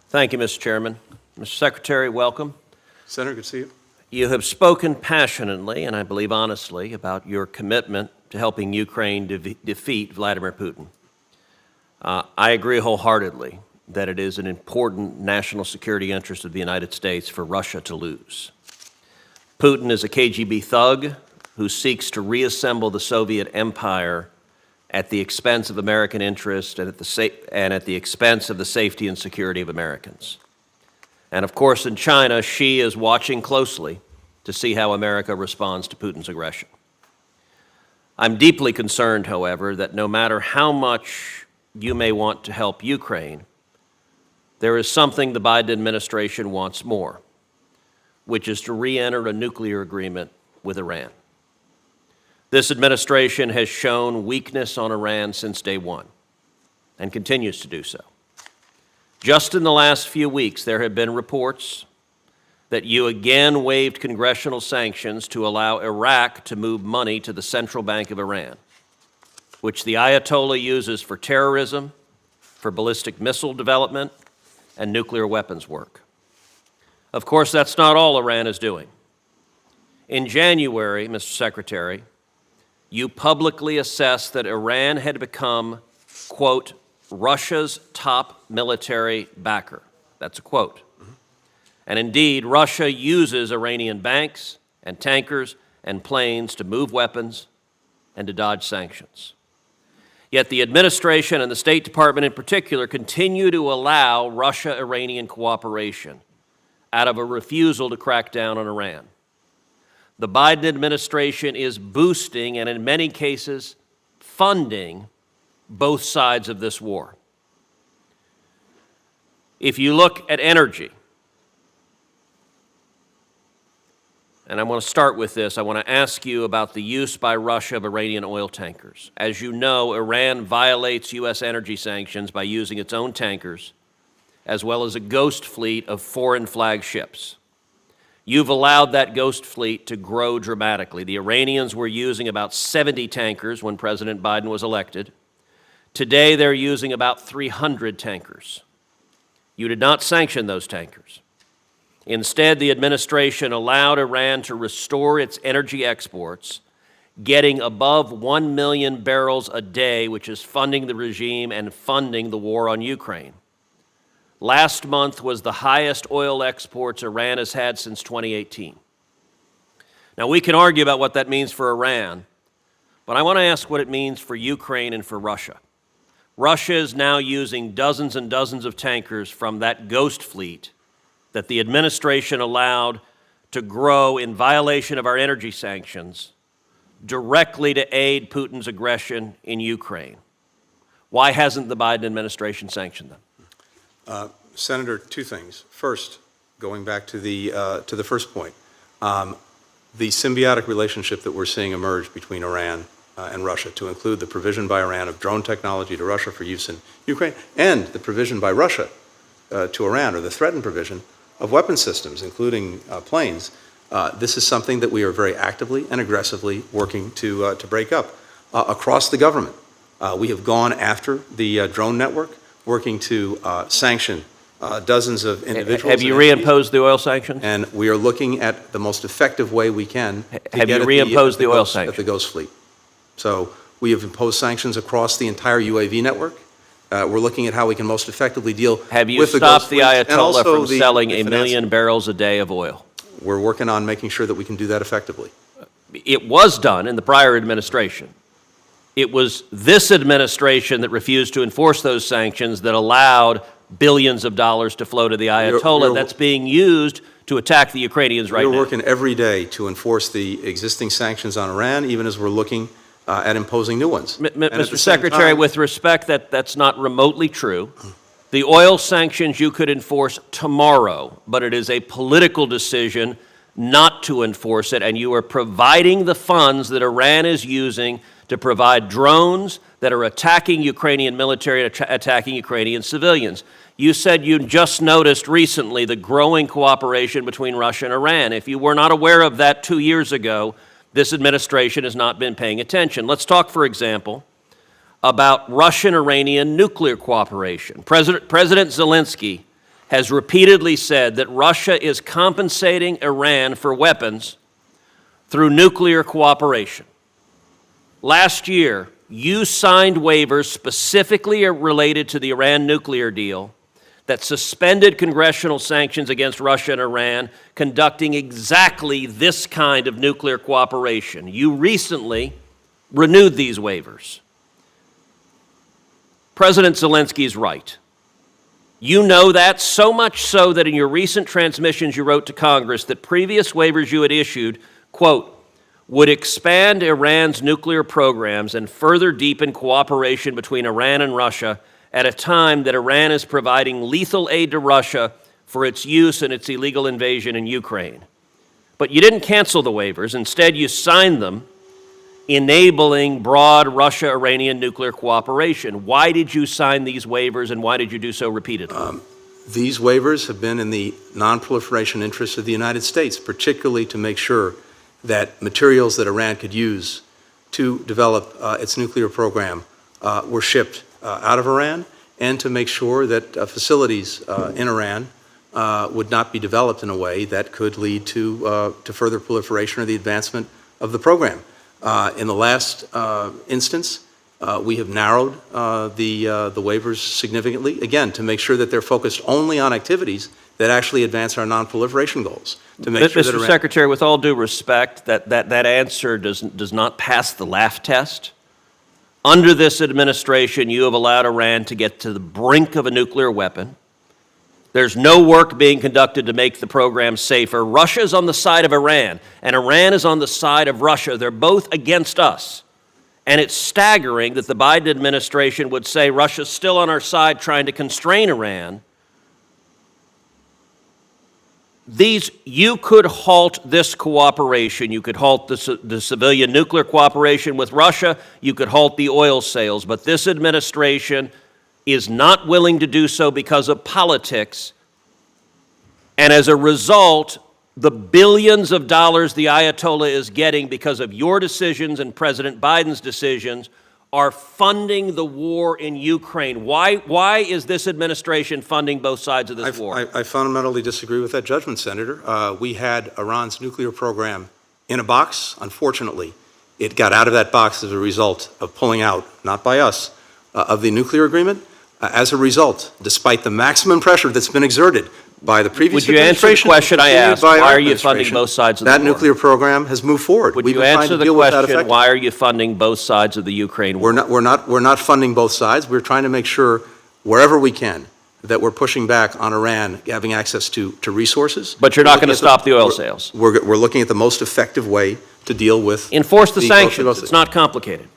Thank you, Mr. Chairman. Mr. Secretary, welcome. Senator, good to see you. You have spoken passionately, and I believe honestly, about your commitment to helping Ukraine defeat Vladimir Putin. I agree wholeheartedly that it is an important national security interest of the United States for Russia to lose. Putin is a KGB thug who seeks to reassemble the Soviet empire at the expense of American interests and at the expense of the safety and security of Americans. And of course, in China, Xi is watching closely to see how America responds to Putin's aggression. I'm deeply concerned, however, that no matter how much you may want to help Ukraine, there is something the Biden administration wants more, which is to re-enter a nuclear agreement with Iran. This administration has shown weakness on Iran since day one and continues to do so. Just in the last few weeks, there have been reports that you again waived congressional sanctions to allow Iraq to move money to the Central Bank of Iran, which the Ayatollah uses for terrorism, for ballistic missile development, and nuclear weapons work. Of course, that's not all Iran is doing. In January, Mr. Secretary, you publicly assessed that Iran had become, quote, Russia's top military backer. That's a quote. And indeed, Russia uses Iranian banks and tankers and planes to move weapons and to dodge sanctions. Yet the administration and the State Department in particular continue to allow Russia-Iranian cooperation out of a refusal to crack down on Iran. The Biden administration is boosting and in many cases funding both sides of this war. If you look at energy, and I want to start with this, I want to ask you about the use by Russia of Iranian oil tankers. As you know, Iran violates U.S. energy sanctions by using its own tankers, as well as a ghost fleet of foreign flag ships. You've allowed that ghost fleet to grow dramatically. The Iranians were using about 70 tankers when President Biden was elected. Today, they're using about 300 tankers. You did not sanction those tankers. Instead, the administration allowed Iran to restore its energy exports, getting above 1 million barrels a day, which is funding the regime and funding the war on Ukraine. Last month was the highest oil exports Iran has had since 2018. Now, we can argue about what that means for Iran, but I want to ask what it means for Ukraine and for Russia. Russia is now using dozens and dozens of tankers from that ghost fleet that the administration allowed to grow in violation of our energy sanctions directly to aid Putin's aggression in Ukraine. Why hasn't the Biden administration sanctioned them? Senator, two things. First, going back to the first point, the symbiotic relationship that we're seeing emerge between Iran and Russia, to include the provision by Iran of drone technology to Russia for use in Ukraine, and the provision by Russia to Iran, or the threatened provision of weapon systems, including planes. This is something that we are very actively and aggressively working to break up across the government. We have gone after the drone network, working to sanction dozens of individuals. Have you reimposed the oil sanctions? And we are looking at the most effective way we can to have get you reimposed the oil sanctions? At the Ghost Fleet. So we have imposed sanctions across the entire UAV network. We're looking at how we can most effectively deal with the Ghost Fleet. Have you stopped the Ayatollah from selling 1 million barrels a day of oil? We're working on making sure that we can do that effectively. It was done in the prior administration. It was this administration that refused to enforce those sanctions that allowed billions of dollars to flow to the Ayatollah that's being used to attack the Ukrainians right now. We're working every day to enforce the existing sanctions on Iran, even as we're looking at imposing new ones. Mr. Secretary, with respect, that's not remotely true. The oil sanctions you could enforce tomorrow, but it is a political decision not to enforce it, and you are providing the funds that Iran is using to provide drones that are attacking Ukrainian military and attacking Ukrainian civilians. You said you just noticed recently the growing cooperation between Russia and Iran. If you were not aware of that 2 years ago, this administration has not been paying attention. Let's talk, for example, about Russian-Iranian nuclear cooperation. President Zelensky has repeatedly said that Russia is compensating Iran for weapons through nuclear cooperation. Last year, you signed waivers specifically related to the Iran nuclear deal that suspended congressional sanctions against Russia and Iran, conducting exactly this kind of nuclear cooperation. You recently renewed these waivers. President Zelensky is right. You know that, so much so that in your recent transmissions you wrote to Congress that previous waivers you had issued, quote, would expand Iran's nuclear programs and further deepen cooperation between Iran and Russia at a time that Iran is providing lethal aid to Russia for its use in its illegal invasion in Ukraine. But you didn't cancel the waivers. Instead, you signed them, enabling broad Russia-Iranian nuclear cooperation. Why did you sign these waivers, and why did you do so repeatedly? These waivers have been in the non-proliferation interests of the United States, particularly to make sure that materials that Iran could use to develop its nuclear program were shipped out of Iran, and to make sure that facilities in Iran would not be developed in a way that could lead to further proliferation or the advancement of the program. In the last instance, we have narrowed the waivers significantly, again, to make sure that they're focused only on activities that actually advance our non-proliferation goals. To make sure Mr. Secretary, with all due respect, that answer does not pass the laugh test. Under this administration, you have allowed Iran to get to the brink of a nuclear weapon. There's no work being conducted to make the program safer. Russia is on the side of Iran, and Iran is on the side of Russia. They're both against us. And it's staggering that the Biden administration would say Russia's still on our side trying to constrain Iran. You could halt this cooperation. You could halt the civilian nuclear cooperation with Russia. You could halt the oil sales. But this administration is not willing to do so because of politics. And as a result, the billions of dollars the Ayatollah is getting because of your decisions and President Biden's decisions are funding the war in Ukraine. Why is this administration funding both sides of this war? I fundamentally disagree with that judgment, Senator. We had Iran's nuclear program in a box. Unfortunately, it got out of that box as a result of pulling out, not by us, of the nuclear agreement. As a result, despite the maximum pressure that's been exerted by the previous administration. Would you answer the question I asked? Why are you funding both sides of the war? That nuclear program has moved forward. Would you answer the question, why are you funding both sides of the Ukraine war? We're not funding both sides. We're trying to make sure, wherever we can, that we're pushing back on Iran having access to resources. But you're not going to stop the oil sales. We're looking at the most effective way to deal with. Enforce the sanctions. It's not complicated.